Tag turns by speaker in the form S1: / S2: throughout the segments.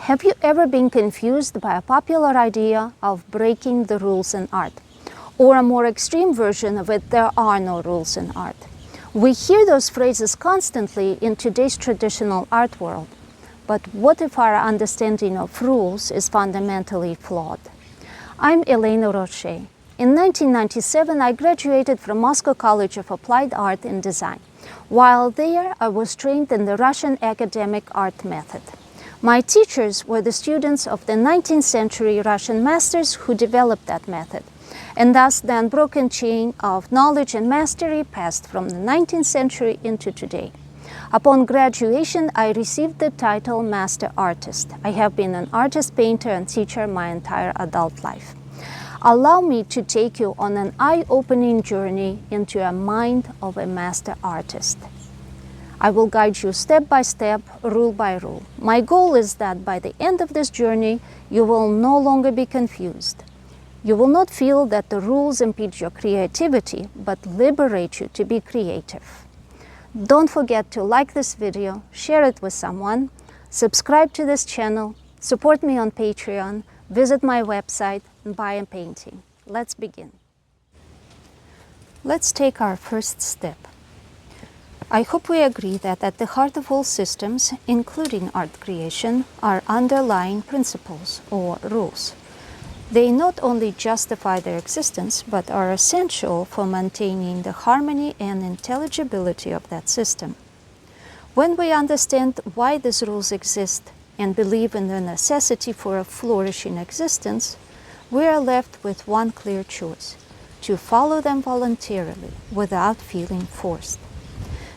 S1: Have you ever been confused by a popular idea of breaking the rules in art? Or a more extreme version of it, there are no rules in art. We hear those phrases constantly in today's traditional art world. But what if our understanding of rules is fundamentally flawed? I'm Elena Roche. In 1997, I graduated from Moscow College of Applied Art and Design. While there, I was trained in the Russian academic art method. My teachers were the students of the 19th century Russian masters who developed that method, and thus the unbroken chain of knowledge and mastery passed from the 19th century into today. Upon graduation, I received the title Master Artist. I have been an artist, painter, and teacher my entire adult life. Allow me to take you on an eye-opening journey into a mind of a master artist. I will guide you step by step, rule by rule. My goal is that by the end of this journey, you will no longer be confused. You will not feel that the rules impede your creativity, but liberate you to be creative. Don't forget to like this video, share it with someone, subscribe to this channel, support me on Patreon, visit my website, and buy a painting. Let's begin. Let's take our first step. I hope we agree that at the heart of all systems, including art creation, are underlying principles or rules. They not only justify their existence, but are essential for maintaining the harmony and intelligibility of that system. When we understand why these rules exist and believe in the necessity for a flourishing existence, we are left with one clear choice: to follow them voluntarily without feeling forced.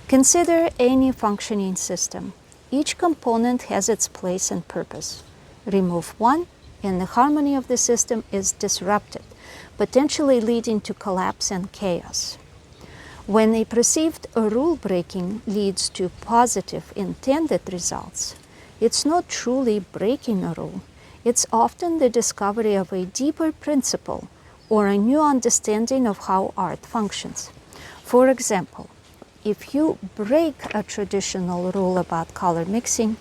S1: Consider any functioning system. Each component has its place and purpose. Remove one, and the harmony of the system is disrupted, potentially leading to collapse and chaos. When a perceived rule breaking leads to positive intended results, it's not truly breaking a rule. It's often the discovery of a deeper principle or a new understanding of how art functions. For example, if you break a traditional rule about color mixing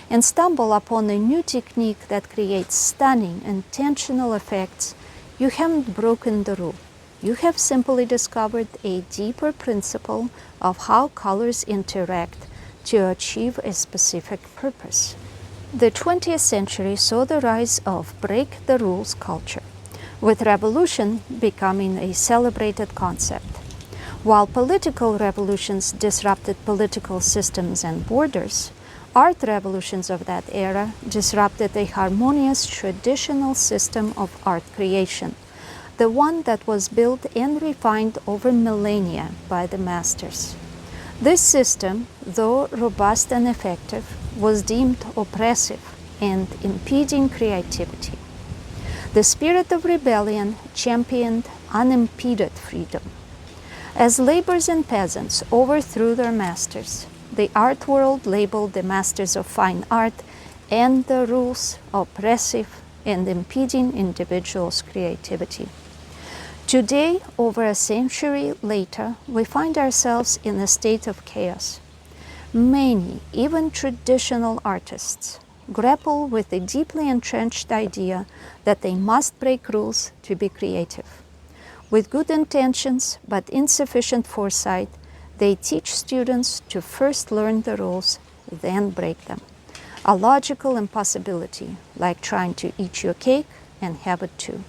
S1: and stumble upon a new technique that creates stunning, intentional effects, you haven't broken the rule. You have simply discovered a deeper principle of how colors interact to achieve a specific purpose. The 20th century saw the rise of break the rules culture, with revolution becoming a celebrated concept. While political revolutions disrupted political systems and borders, art revolutions of that era disrupted a harmonious traditional system of art creation, the one that was built and refined over millennia by the masters. This system, though robust and effective, was deemed oppressive and impeding creativity. The spirit of rebellion championed unimpeded freedom. As laborers and peasants overthrew their masters, the art world labeled the masters of fine art and the rules oppressive and impeding individuals' creativity. Today, over a century later, we find ourselves in a state of chaos. Many, even traditional artists, grapple with the deeply entrenched idea that they must break rules to be creative. With good intentions but insufficient foresight, they teach students to first learn the rules, then break them. A logical impossibility, like trying to eat your cake and have it too.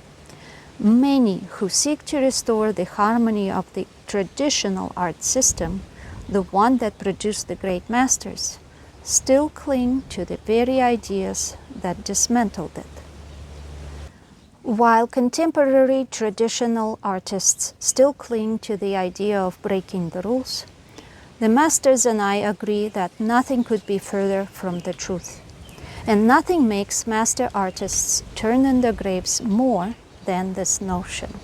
S1: Many who seek to restore the harmony of the traditional art system, the one that produced the great masters, still cling to the very ideas that dismantled it. While contemporary traditional artists still cling to the idea of breaking the rules, the masters and I agree that nothing could be further from the truth. And nothing makes master artists turn in their graves more than this notion.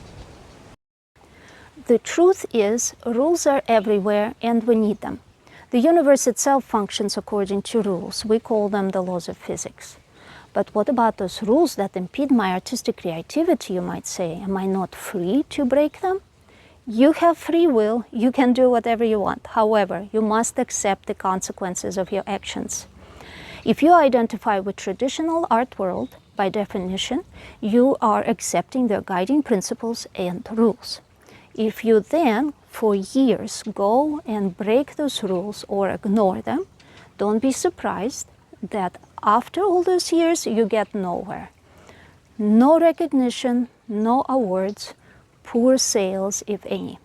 S1: The truth is, rules are everywhere and we need them. The universe itself functions according to rules. We call them the laws of physics. But what about those rules that impede my artistic creativity, you might say? Am I not free to break them? You have free will, you can do whatever you want. However, you must accept the consequences of your actions. If you identify with traditional art world, by definition, you are accepting their guiding principles and rules. If you then, for years, go and break those rules or ignore them, don't be surprised that after all those years, you get nowhere. No recognition, no awards, poor sales, if any.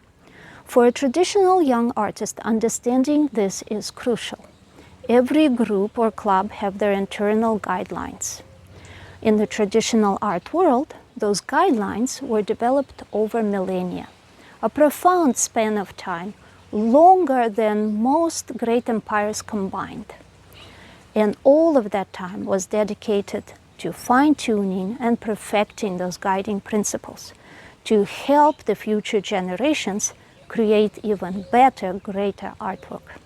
S1: For a traditional young artist, understanding this is crucial. Every group or club have their internal guidelines. In the traditional art world, those guidelines were developed over millennia, a profound span of time, longer than most great empires combined. And all of that time was dedicated to fine-tuning and perfecting those guiding principles to help the future generations create even better, greater artwork.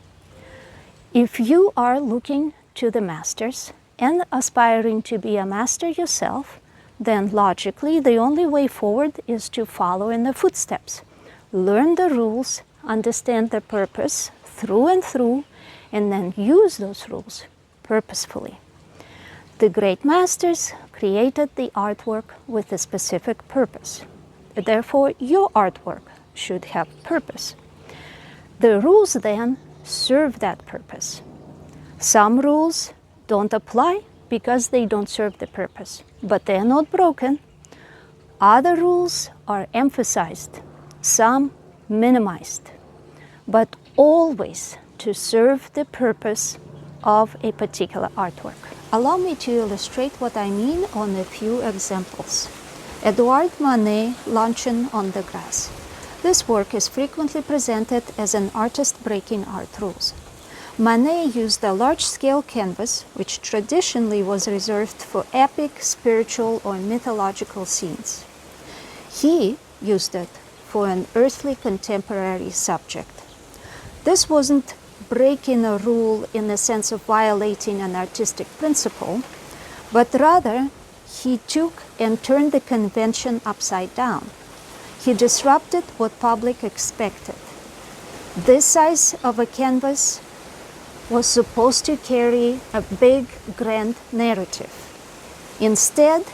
S1: If you are looking to the masters and aspiring to be a master yourself, then logically the only way forward is to follow in their footsteps. Learn the rules, understand their purpose through and through, and then use those rules purposefully. The great masters created the artwork with a specific purpose. Therefore, your artwork should have purpose. The rules then serve that purpose. Some rules don't apply because they don't serve the purpose, but they're not broken. Other rules are emphasized, some minimized, but always to serve the purpose of a particular artwork. Allow me to illustrate what I mean on a few examples. Edouard Manet, Luncheon on the Grass. This work is frequently presented as an artist breaking art rules. Manet used a large-scale canvas, which traditionally was reserved for epic, spiritual, or mythological scenes. He used it for an earthly contemporary subject. This wasn't breaking a rule in the sense of violating an artistic principle, but rather he took and turned the convention upside down. He disrupted what public expected. This size of a canvas was supposed to carry a big, grand narrative. Instead,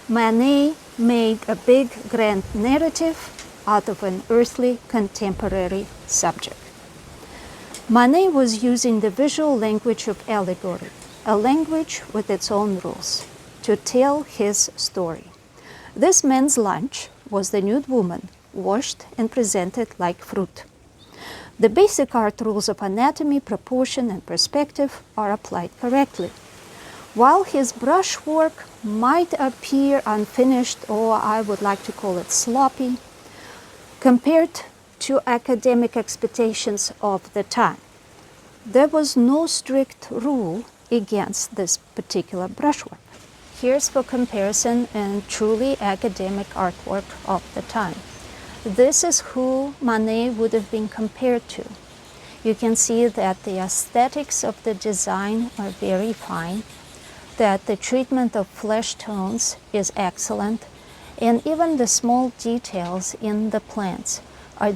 S1: Manet made a big, grand narrative out of an earthly, contemporary subject. Manet was using the visual language of allegory, a language with its own rules, to tell his story. This man's lunch was the nude woman, washed and presented like fruit. The basic art rules of anatomy, proportion, and perspective are applied correctly. While his brushwork might appear unfinished, or I would like to call it sloppy, compared to academic expectations of the time, there was no strict rule against this particular brushwork. Here's for comparison and truly academic artwork of the time. This is who Manet would have been compared to. You can see that the aesthetics of the design are very fine, that the treatment of flesh tones is excellent, and even the small details in the plants are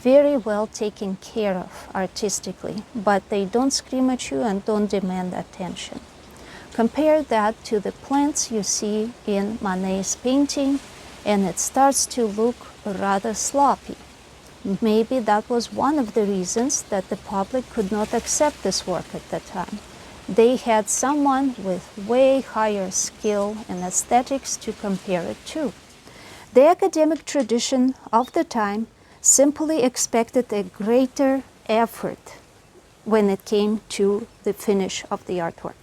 S1: very well taken care of artistically, but they don't scream at you and don't demand attention. Compare that to the plants you see in Manet's painting, and it starts to look rather sloppy. Maybe that was one of the reasons that the public could not accept this work at the time. They had someone with way higher skill and aesthetics to compare it to. The academic tradition of the time simply expected a greater effort when it came to the finish of the artwork.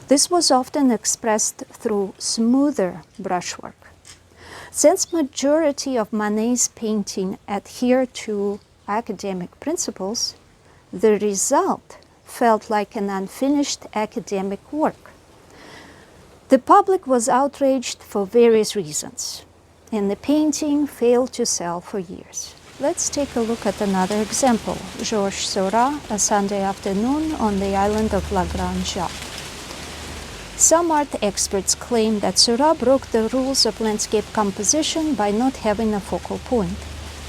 S1: This was often expressed through smoother brushwork. Since majority of Manet's painting adhere to academic principles, the result felt like an unfinished academic work. The public was outraged for various reasons, and the painting failed to sell for years. Let's take a look at another example, Georges Seurat, A Sunday Afternoon on the Island of La Grande Jatte. Some art experts claim that Seurat broke the rules of landscape composition by not having a focal point,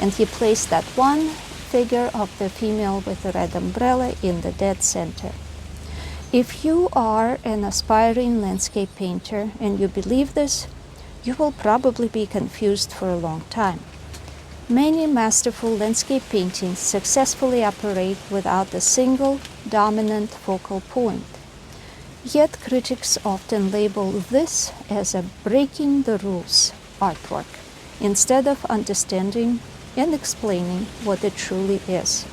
S1: and he placed that one figure of the female with the red umbrella in the dead center. If you are an aspiring landscape painter and you believe this, you will probably be confused for a long time. Many masterful landscape paintings successfully operate without a single dominant focal point. Yet critics often label this as a breaking the rules artwork, instead of understanding and explaining what it truly is.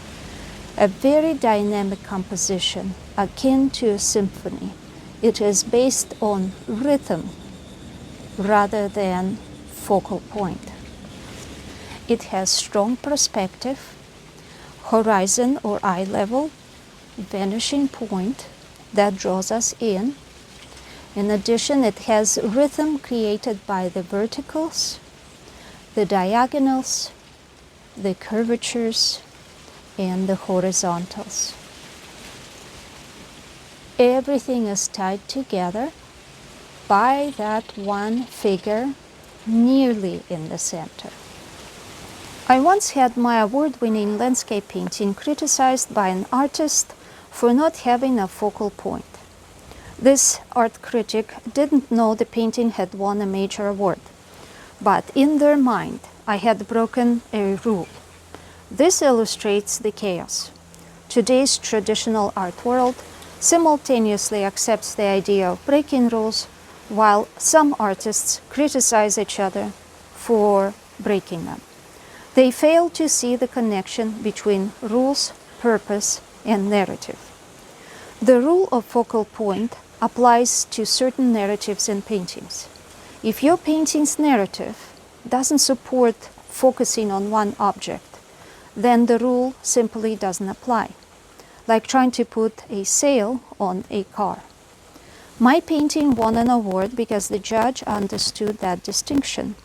S1: A very dynamic composition, akin to a symphony. It is based on rhythm rather than focal point. It has strong perspective, horizon or eye level, vanishing point that draws us in. In addition, it has rhythm created by the verticals, the diagonals, the curvatures, and the horizontals. Everything is tied together by that one figure nearly in the center. I once had my award-winning landscape painting criticized by an artist for not having a focal point. This art critic didn't know the painting had won a major award, but in their mind, I had broken a rule. This illustrates the chaos. Today's traditional art world simultaneously accepts the idea of breaking rules, while some artists criticize each other for breaking them. They fail to see the connection between rules, purpose, and narrative. The rule of focal point applies to certain narratives in paintings. If your painting's narrative doesn't support focusing on one object, then the rule simply doesn't apply, like trying to put a sail on a car. My painting won an award because the judge understood that distinction.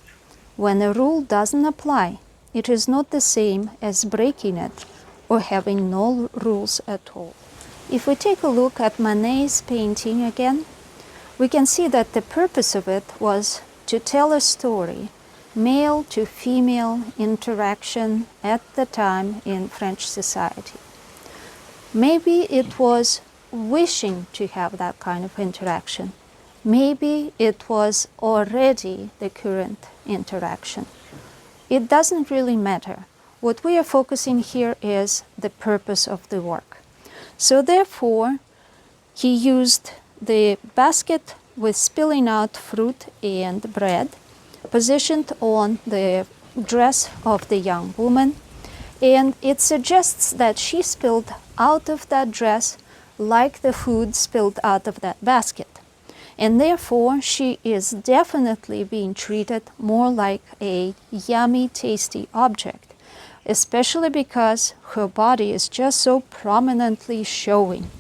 S1: When a rule doesn't apply, it is not the same as breaking it or having no rules at all. If we take a look at Manet's painting again, we can see that the purpose of it was to tell a story, male to female interaction at the time in French society. Maybe it was wishing to have that kind of interaction. Maybe it was already the current interaction. It doesn't really matter. What we are focusing here is the purpose of the work. So therefore, he used the basket with spilling out fruit and bread positioned on the dress of the young woman, and it suggests that she spilled out of that dress like the food spilled out of that basket. And therefore, she is definitely being treated more like a yummy, tasty object, especially because her body is just so prominently showing.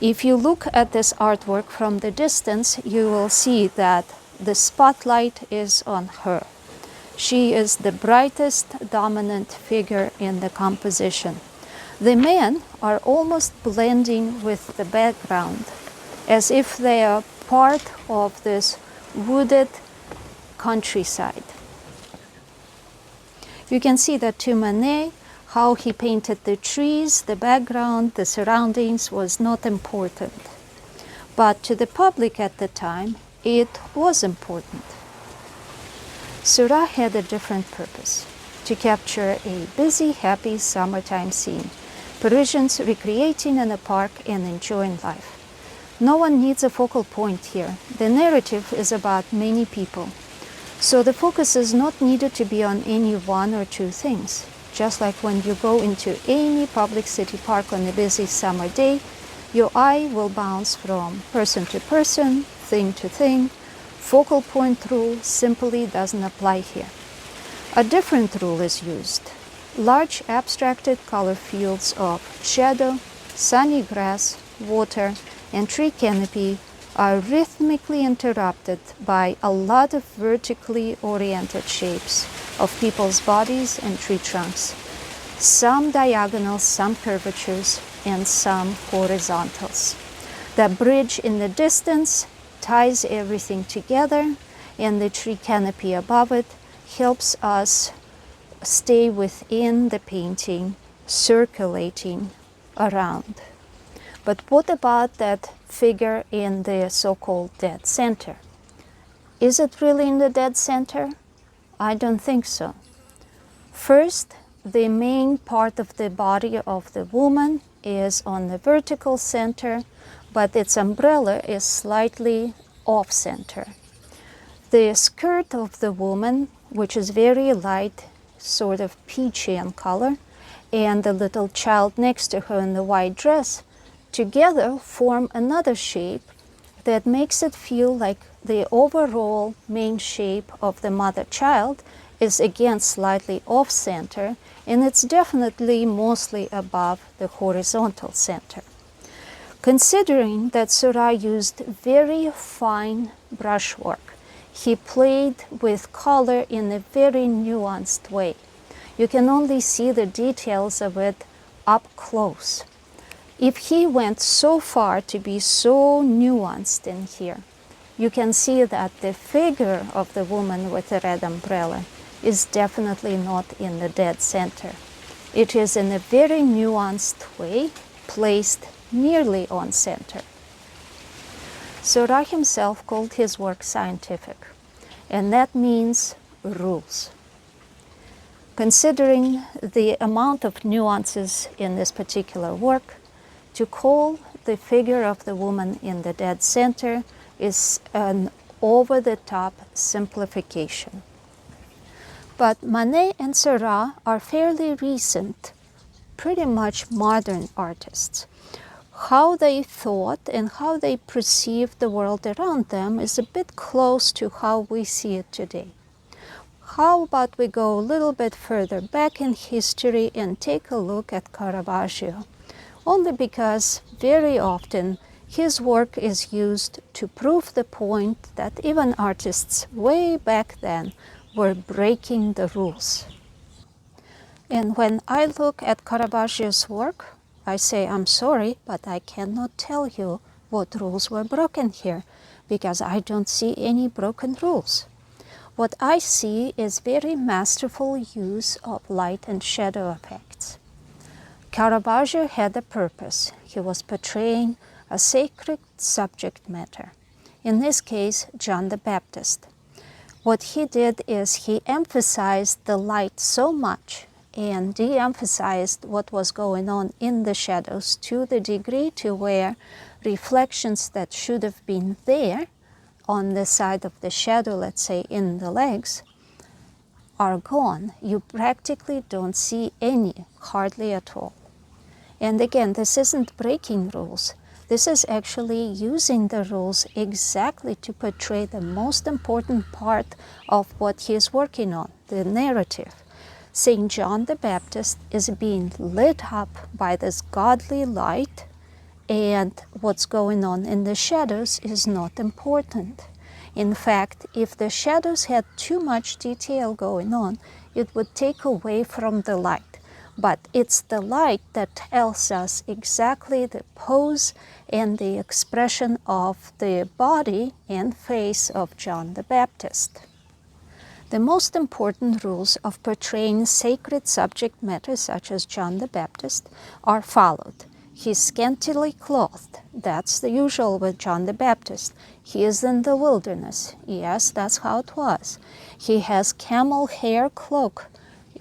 S1: If you look at this artwork from the distance, you will see that the spotlight is on her. She is the brightest dominant figure in the composition. The men are almost blending with the background, as if they are part of this wooded countryside. You can see that to Manet, how he painted the trees, the background, the surroundings was not important. But to the public at the time, it was important. Seurat had a different purpose, to capture a busy, happy summertime scene, Parisians recreating in a park and enjoying life. No one needs a focal point here. The narrative is about many people. So the focus is not needed to be on any one or two things. Just like when you go into any public city park on a busy summer day, your eye will bounce from person to person, thing to thing. Focal point rule simply doesn't apply here. A different rule is used. Large abstracted color fields of shadow, sunny grass, water, and tree canopy are rhythmically interrupted by a lot of vertically oriented shapes of people's bodies and tree trunks. Some diagonals, some curvatures, and some horizontals. The bridge in the distance ties everything together, and the tree canopy above it helps us stay within the painting, circulating around. But what about that figure in the so-called dead center? Is it really in the dead center? I don't think so. First, the main part of the body of the woman is on the vertical center, but its umbrella is slightly off-center. The skirt of the woman, which is very light, sort of peachy in color, and the little child next to her in the white dress, together form another shape that makes it feel like the overall main shape of the mother-child is again slightly off-center, and it's definitely mostly above the horizontal center. Considering that Seurat used very fine brushwork, he played with color in a very nuanced way. You can only see the details of it up close. If he went so far to be so nuanced in here, you can see that the figure of the woman with the red umbrella is definitely not in the dead center. It is in a very nuanced way placed nearly on center. Seurat himself called his work scientific, and that means rules. Considering the amount of nuances in this particular work, to call the figure of the woman in the dead center is an over-the-top simplification. But Manet and Seurat are fairly recent, pretty much modern artists. How they thought and how they perceived the world around them is a bit close to how we see it today. How about we go a little bit further back in history and take a look at Caravaggio? Only because very often his work is used to prove the point that even artists way back then were breaking the rules. And when I look at Caravaggio's work, I say, I'm sorry, but I cannot tell you what rules were broken here, because I don't see any broken rules. What I see is very masterful use of light and shadow effects. Caravaggio had a purpose. He was portraying a sacred subject matter, in this case, John the Baptist. What he did is he emphasized the light so much and de-emphasized what was going on in the shadows to the degree to where reflections that should have been there on the side of the shadow, let's say in the legs, are gone. You practically don't see any, hardly at all. And again, this isn't breaking rules. This is actually using the rules exactly to portray the most important part of what he is working on, the narrative. St. John the Baptist is being lit up by this godly light, and what's going on in the shadows is not important. In fact, if the shadows had too much detail going on, it would take away from the light. But it's the light that tells us exactly the pose and the expression of the body and face of John the Baptist. The most important rules of portraying sacred subject matter, such as John the Baptist, are followed. He's scantily clothed. That's the usual with John the Baptist. He is in the wilderness. Yes, that's how it was. He has camel hair cloak.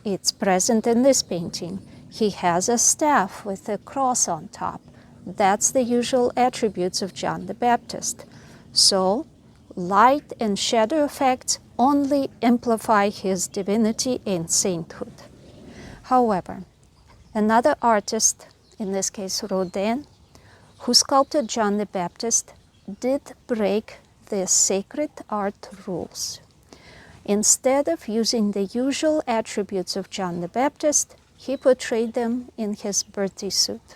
S1: It's present in this painting. He has a staff with a cross on top. That's the usual attributes of John the Baptist. So, light and shadow effects only amplify his divinity and sainthood. However, another artist, in this case Rodin, who sculpted John the Baptist, did break the sacred art rules. Instead of using the usual attributes of John the Baptist, he portrayed them in his birthday suit.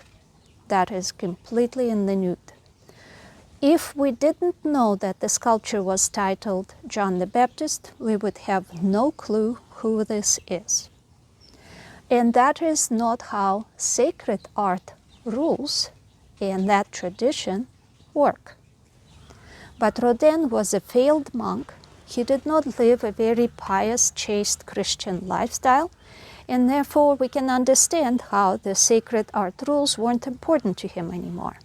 S1: That is completely in the nude. If we didn't know that the sculpture was titled John the Baptist, we would have no clue who this is. And that is not how sacred art rules and that tradition work. But Rodin was a failed monk. He did not live a very pious, chaste Christian lifestyle, and therefore we can understand how the sacred art rules weren't important to him anymore.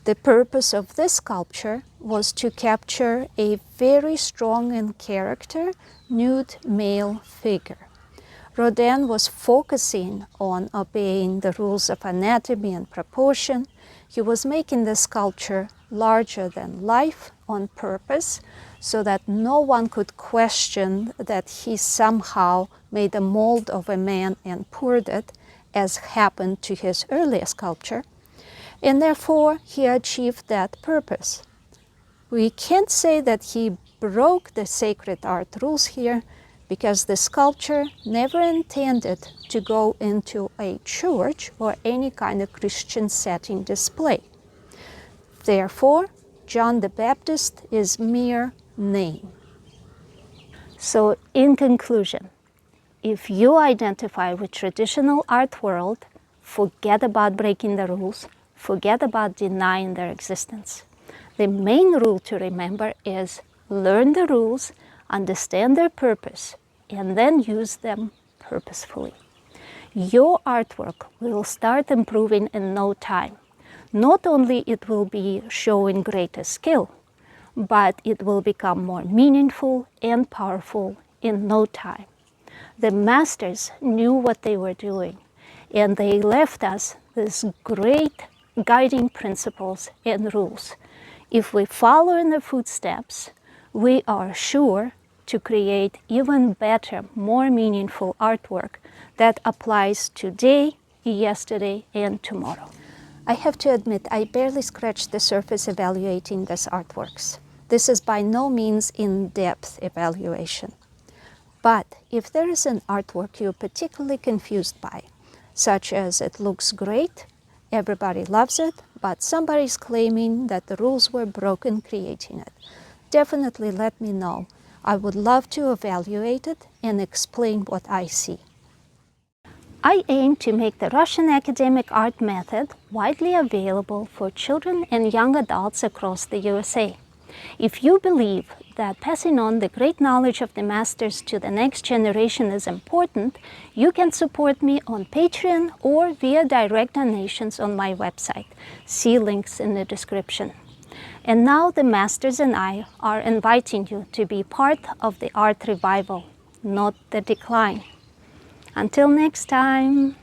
S1: The purpose of this sculpture was to capture a very strong in character, nude male figure. Rodin was focusing on obeying the rules of anatomy and proportion. He was making the sculpture larger than life on purpose so that no one could question that he somehow made a mold of a man and poured it, as happened to his earlier sculpture. And therefore, he achieved that purpose. We can't say that he broke the sacred art rules here, because the sculpture never intended to go into a church or any kind of Christian setting display. Therefore, John the Baptist is mere name. So, in conclusion, if you identify with traditional art world, forget about breaking the rules, forget about denying their existence. The main rule to remember is learn the rules, understand their purpose, and then use them purposefully. Your artwork will start improving in no time. Not only it will be showing greater skill, but it will become more meaningful and powerful in no time. The masters knew what they were doing, and they left us these great guiding principles and rules. If we follow in their footsteps, we are sure to create even better, more meaningful artwork that applies today, yesterday, and tomorrow. I have to admit, I barely scratched the surface evaluating these artworks. This is by no means in-depth evaluation. But if there is an artwork you're particularly confused by, such as it looks great, everybody loves it, but somebody's claiming that the rules were broken creating it, definitely let me know. I would love to evaluate it and explain what I see. I aim to make the Russian academic art method widely available for children and young adults across the USA. If you believe that passing on the great knowledge of the masters to the next generation is important, you can support me on Patreon or via direct donations on my website. See links in the description. And now the masters and I are inviting you to be part of the art revival, not the decline. Until next time.